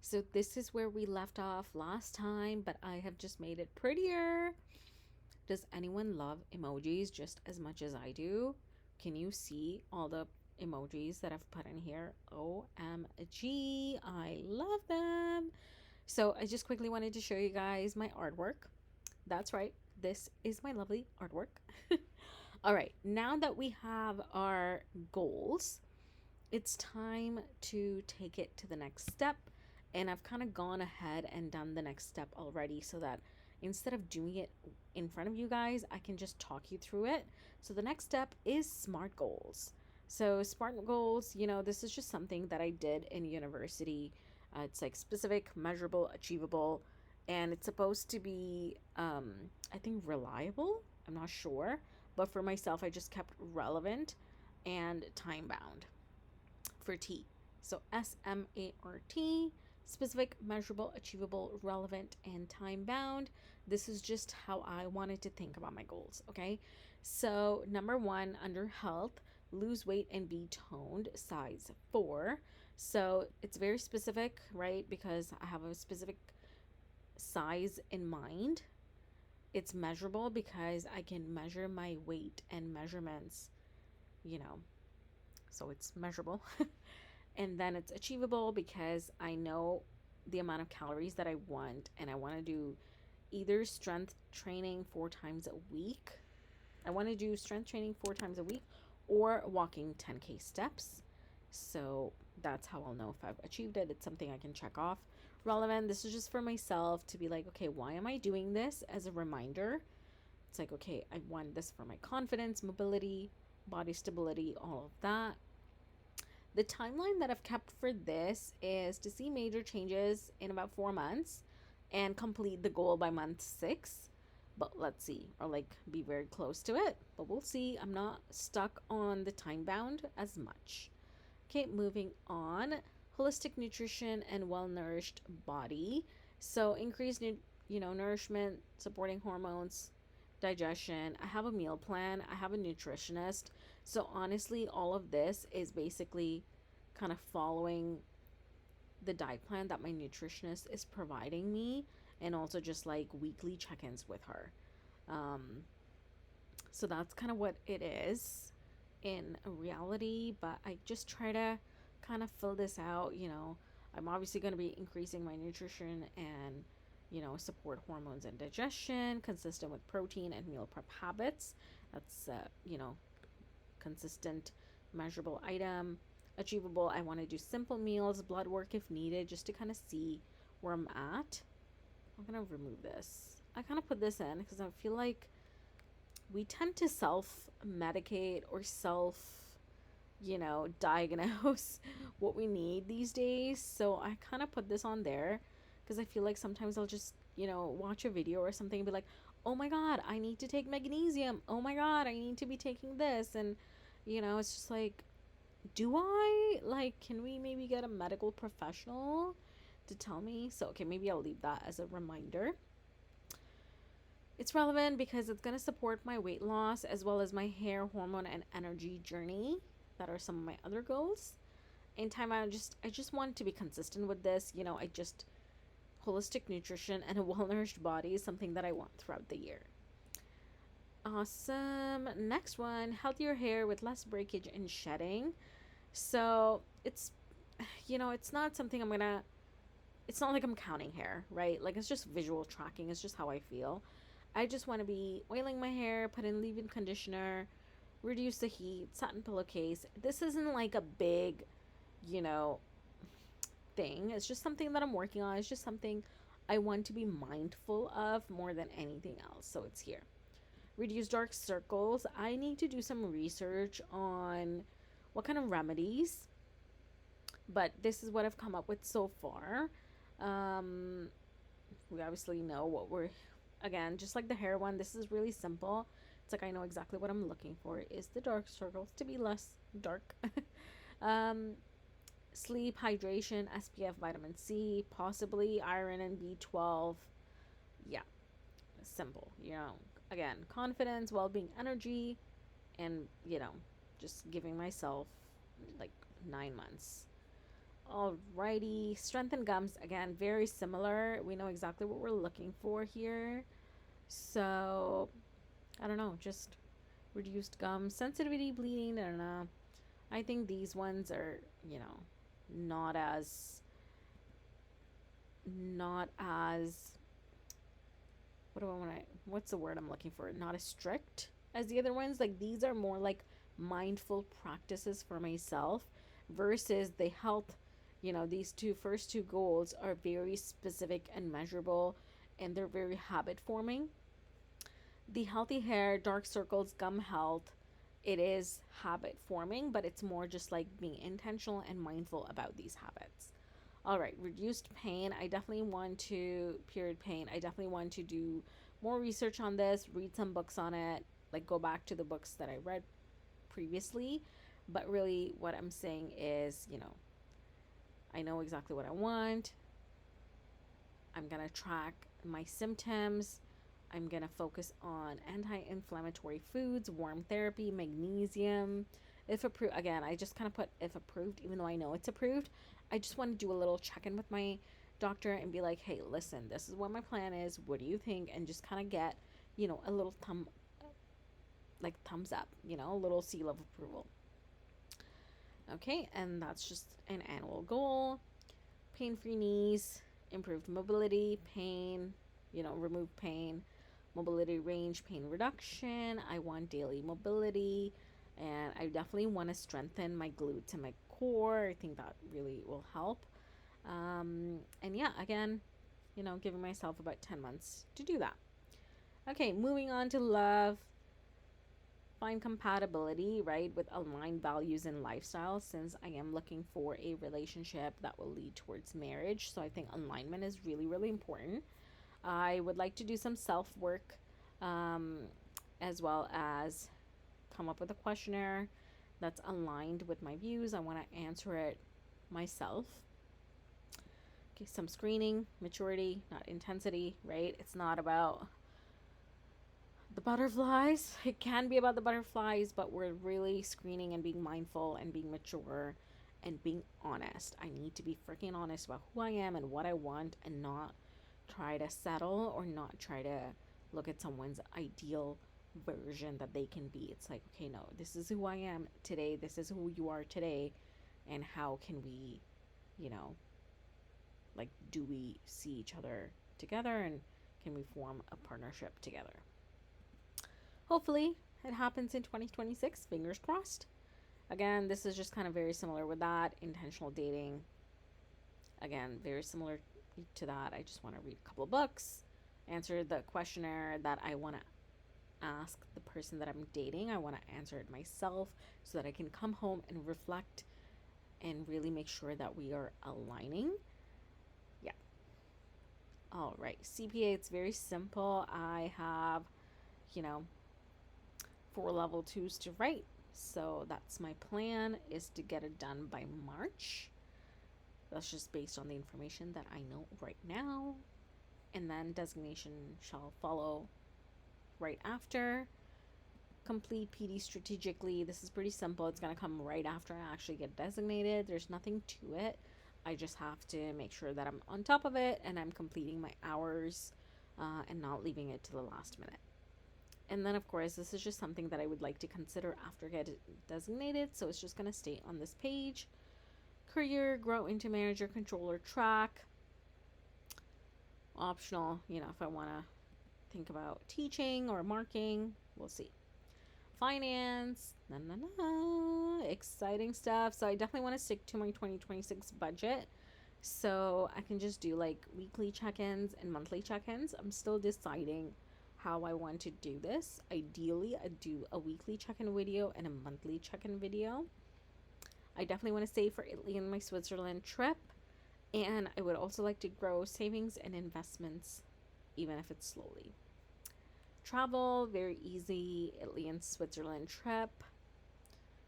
So this is where we left off last time, but I have just made it prettier. Does anyone love emojis just as much as I do? Can you see all the emojis that I've put in here? OMG, I love them. So I just quickly wanted to show you guys my artwork. That's right, this is my lovely artwork. All right, now that we have our goals, it's time to take it to the next step. And I've kind of gone ahead and done the next step already so that instead of doing it in front of you guys, I can just talk you through it. So the next step is SMART goals. So SMART goals, this is just something that I did in university. It's like specific, measurable, achievable, and it's supposed to be, I think, reliable. I'm not sure. But for myself, I just kept relevant and time bound for T. So SMART, specific, measurable, achievable, relevant, and time bound. This is just how I wanted to think about my goals, okay? So, number 1, under health, lose weight and be toned, size 4. So, it's very specific, right? Because I have a specific size in mind. It's measurable because I can measure my weight and measurements, so it's measurable. And then it's achievable because I know the amount of calories that I want, and I want to do either strength training 4 times a week. I want to do strength training 4 times a week or walking 10K steps. So that's how I'll know if I've achieved it. It's something I can check off. Relevant, this is just for myself to be like, okay, why am I doing this, as a reminder? It's like, okay, I want this for my confidence, mobility, body stability, all of that. The timeline that I've kept for this is to see major changes in about 4 months and complete the goal by month 6. But let's see, or like be very close to it. But we'll see. I'm not stuck on the time bound as much. Okay, moving on. Holistic nutrition and well-nourished body. So increased, nourishment, supporting hormones, digestion. I have a meal plan. I have a nutritionist. So honestly, all of this is basically kind of following the diet plan that my nutritionist is providing me, and also just like weekly check-ins with her. So that's kind of what it is in reality, but I just try to kind of fill this out. I'm obviously going to be increasing my nutrition and support hormones and digestion, consistent with protein and meal prep habits. That's consistent, measurable item. Achievable, I want to do simple meals, blood work if needed, just to kind of see where I'm at. I'm going to remove this. I kind of put this in because I feel like we tend to self-medicate or diagnose what we need these days. So I kind of put this on there because I feel like sometimes I'll just, watch a video or something and be like, oh my God, I need to take magnesium. Oh my God, I need to be taking this. And, it's just like, do I? Like, can we maybe get a medical professional to tell me? So, okay, maybe I'll leave that as a reminder. It's relevant because it's going to support my weight loss as well as my hair, hormone, and energy journey. That are some of my other goals. In time, I just want to be consistent with this. Holistic nutrition and a well-nourished body is something that I want throughout the year. Awesome. Next one, healthier hair with less breakage and shedding. So it's, it's not something it's not like I'm counting hair, right? Like, it's just visual tracking. It's just how I feel. I just want to be oiling my hair, put in leave-in conditioner, reduce the heat, satin pillowcase. This isn't like a big, thing. It's just something that I'm working on. It's just something I want to be mindful of more than anything else. So it's here. Reduce dark circles. I need to do some research on what kind of remedies, but this is what I've come up with so far. We obviously know what we're, again, just like the hair one, this is really simple. It's like I know exactly what I'm looking for is the dark circles to be less dark. Sleep, hydration, SPF, vitamin C, possibly iron and B12. Yeah, simple. Again, confidence, well-being, energy, and just giving myself like 9 months. Alrighty, strengthen gums, again, very similar. We know exactly what we're looking for here. So, I don't know, just reduced gum sensitivity, bleeding, I don't know. I think these ones are, not as, not as, what's the word I'm looking for? Not as strict as the other ones. Like, these are more like mindful practices for myself versus the health. These first two goals are very specific and measurable, and they're very habit forming. The healthy hair, dark circles, gum health, it is habit forming, but it's more just like being intentional and mindful about these habits. All right, reduced pain. I definitely want to, period pain, I definitely want to do more research on this, read some books on it, like go back to the books that I read previously. But really, what I'm saying is, I know exactly what I want. I'm going to track my symptoms. I'm going to focus on anti-inflammatory foods, warm therapy, magnesium. If approved, again, I just kind of put if approved, even though I know it's approved. I just want to do a little check-in with my doctor and be like, hey, listen, this is what my plan is. What do you think? And just kind of get, a little thumbs up, a little seal of approval. Okay, and that's just an annual goal. Pain-free knees, improved mobility, pain, remove pain, mobility range, pain reduction. I want daily mobility, and I definitely want to strengthen my glutes and my core. I think that really will help. And yeah, again, giving myself about 10 months to do that. Okay, moving on to love. Find compatibility, right, with aligned values and lifestyle, since I am looking for a relationship that will lead towards marriage. So I think alignment is really, really important. I would like to do some self work, as well as come up with a questionnaire that's aligned with my views. I want to answer it myself. Okay, some screening, maturity, not intensity, right? It's not about the butterflies. It can be about the butterflies, but we're really screening and being mindful and being mature and being honest. I need to be freaking honest about who I am and what I want, and not try to settle or not try to look at someone's ideal version that they can be. It's like, okay, no, this is who I am today. This is who you are today. And how can we, do we see each other together, and can we form a partnership together? Hopefully, it happens in 2026. Fingers crossed. Again, this is just kind of very similar with that. Intentional dating. Again, very similar to that. I just want to read a couple of books, answer the questionnaire that I want to ask the person that I'm dating. I want to answer it myself so that I can come home and reflect and really make sure that we are aligning. Yeah. All right. CPA, it's very simple. I have, 4 level 2s to write. So that's my plan, is to get it done by March. That's just based on the information that I know right now. And then designation shall follow right after. Complete PD strategically. This is pretty simple. It's going to come right after I actually get designated. There's nothing to it. I just have to make sure that I'm on top of it and I'm completing my hours, and not leaving it to the last minute. And then, of course, this is just something that I would like to consider after getting designated. So it's just going to stay on this page. Career, grow into manager, controller track. Optional, if I want to think about teaching or marking, we'll see. Finance, exciting stuff. So I definitely want to stick to my 2026 budget. So I can just do like weekly check-ins and monthly check-ins. I'm still deciding how I want to do this. Ideally, I do a weekly check-in video and a monthly check-in video. I definitely want to save for Italy and my Switzerland trip. And I would also like to grow savings and investments, even if it's slowly. Travel, very easy. Italy and Switzerland trip.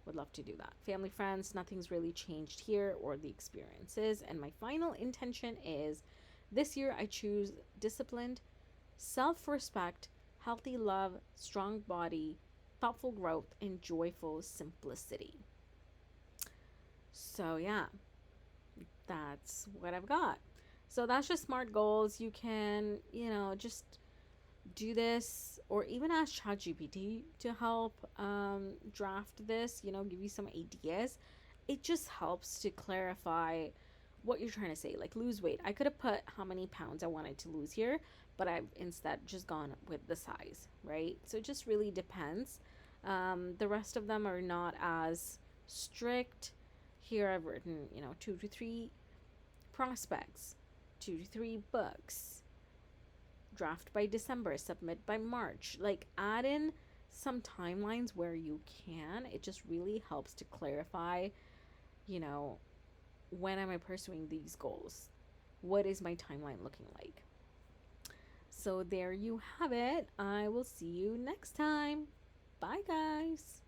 Would love to do that. Family, friends, nothing's really changed here, or the experiences. And my final intention is, this year I choose disciplined, self-respect, healthy love, strong body, thoughtful growth, and joyful simplicity. So yeah, that's what I've got. So that's just smart goals. You can, just do this, or even ask ChatGPT to help draft this, give you some ideas. It just helps to clarify what you're trying to say. Like lose weight. I could have put how many pounds I wanted to lose here, but I've instead just gone with the size, right? So it just really depends. The rest of them are not as strict. Here I've written, 2 to 3 prospects, 2 to 3 books, draft by December, submit by March. Like add in some timelines where you can. It just really helps to clarify, you know, when am I pursuing these goals? What is my timeline looking like? So there you have it. I will see you next time. Bye, guys.